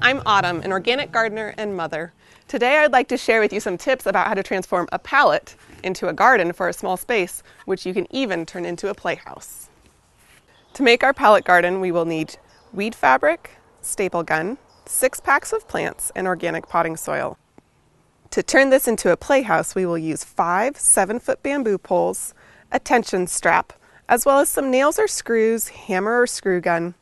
I'm Autumn, an organic gardener and mother. Today I'd like to share with you some tips about how to transform a pallet into a garden for a small space, which you can even turn into a playhouse. To make our pallet garden, we will need weed fabric, staple gun, 6 packs of plants, and organic potting soil. To turn this into a playhouse, we will use 5 7-foot bamboo poles, a tension strap, as well as some nails or screws, hammer or screw gun,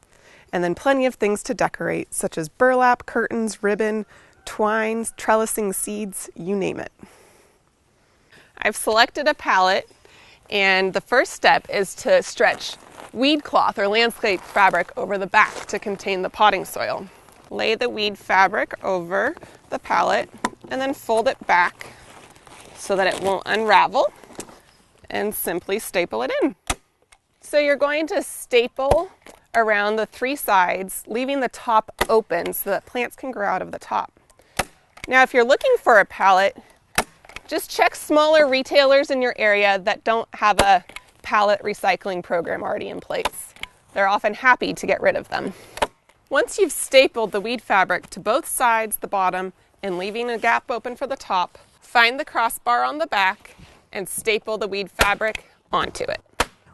and then plenty of things to decorate, such as burlap, curtains, ribbon, twine, trellising seeds, you name it. I've selected a pallet, and the first step is to stretch weed cloth or landscape fabric over the back to contain the potting soil. Lay the weed fabric over the pallet and then fold it back so that it won't unravel, and simply staple it in. So you're going to staple around the 3 sides, leaving the top open so that plants can grow out of the top. Now, if you're looking for a pallet, just check smaller retailers in your area that don't have a pallet recycling program already in place. They're often happy to get rid of them. Once you've stapled the weed fabric to both sides, the bottom, and leaving a gap open for the top, find the crossbar on the back and staple the weed fabric onto it.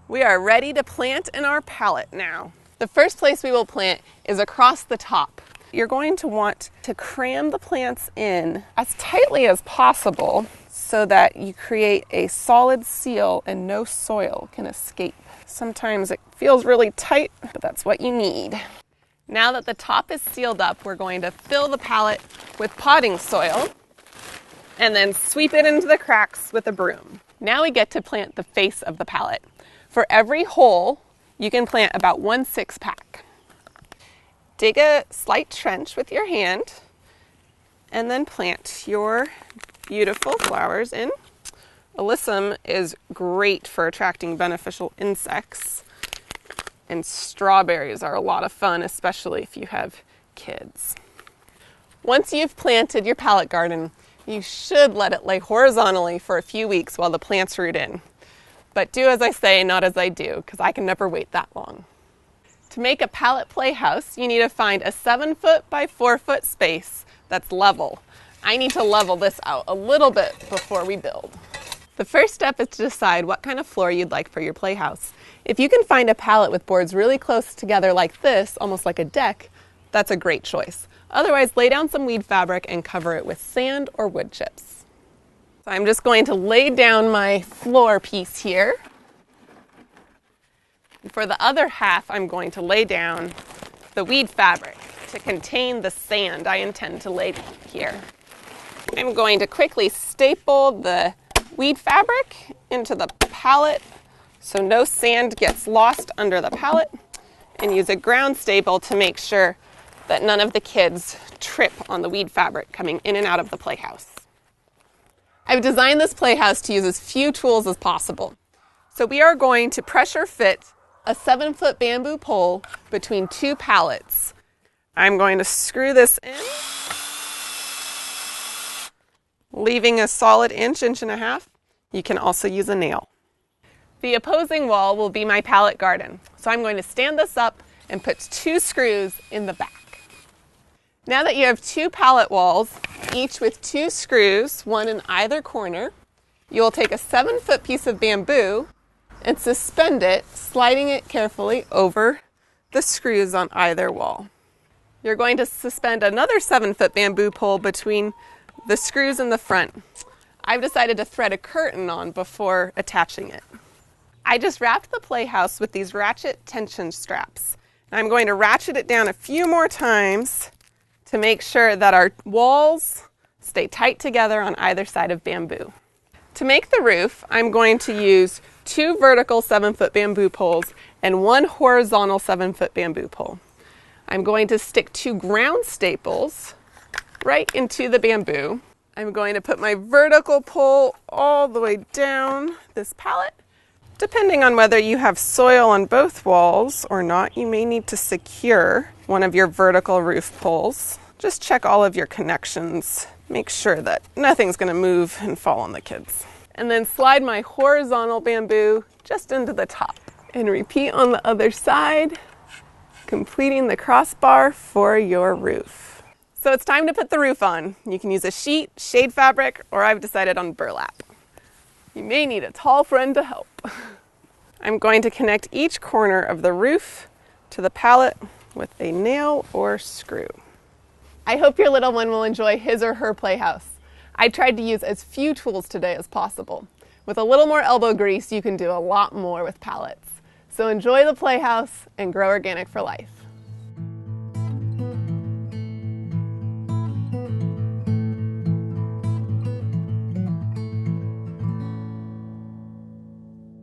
We are ready to plant in our pallet now. The first place we will plant is across the top. You're going to want to cram the plants in as tightly as possible so that you create a solid seal and no soil can escape. Sometimes it feels really tight, but that's what you need. Now that the top is sealed up, we're going to fill the pallet with potting soil and then sweep it into the cracks with a broom. Now we get to plant the face of the pallet. For every hole, you can plant about 1 6-pack. Dig a slight trench with your hand and then plant your beautiful flowers in. Alyssum is great for attracting beneficial insects, and strawberries are a lot of fun, especially if you have kids. Once you've planted your pallet garden, you should let it lay horizontally for a few weeks while the plants root in. But do as I say, not as I do, because I can never wait that long. To make a pallet playhouse, you need to find a 7-foot by 4-foot space that's level. I need to level this out a little bit before we build. The first step is to decide what kind of floor you'd like for your playhouse. If you can find a pallet with boards really close together like this, almost like a deck, that's a great choice. Otherwise, lay down some weed fabric and cover it with sand or wood chips. So I'm just going to lay down my floor piece here. For the other half, I'm going to lay down the weed fabric to contain the sand I intend to lay here. I'm going to quickly staple the weed fabric into the pallet so no sand gets lost under the pallet, and use a ground staple to make sure that none of the kids trip on the weed fabric coming in and out of the playhouse. I've designed this playhouse to use as few tools as possible. So we are going to pressure fit a 7-foot bamboo pole between 2 pallets. I'm going to screw this in, leaving a solid inch and a half. You can also use a nail. The opposing wall will be my pallet garden. So I'm going to stand this up and put 2 screws in the back. Now that you have 2 pallet walls, each with 2 screws, 1 in either corner, you will take a 7-foot piece of bamboo and suspend it, sliding it carefully over the screws on either wall. You're going to suspend another 7-foot bamboo pole between the screws in the front. I've decided to thread a curtain on before attaching it. I just wrapped the playhouse with these ratchet tension straps. I'm going to ratchet it down a few more times to make sure that our walls stay tight together on either side of bamboo. To make the roof, I'm going to use 2 vertical 7-foot bamboo poles and 1 horizontal 7-foot bamboo pole. I'm going to stick 2 ground staples right into the bamboo. I'm going to put my vertical pole all the way down this pallet. Depending on whether you have soil on both walls or not, you may need to secure one of your vertical roof poles. Just check all of your connections. Make sure that nothing's going to move and fall on the kids. And then slide my horizontal bamboo just into the top. And repeat on the other side, completing the crossbar for your roof. So it's time to put the roof on. You can use a sheet, shade fabric, or I've decided on burlap. You may need a tall friend to help. I'm going to connect each corner of the roof to the pallet with a nail or screw. I hope your little one will enjoy his or her playhouse. I tried to use as few tools today as possible. With a little more elbow grease, you can do a lot more with pallets. So enjoy the playhouse and grow organic for life.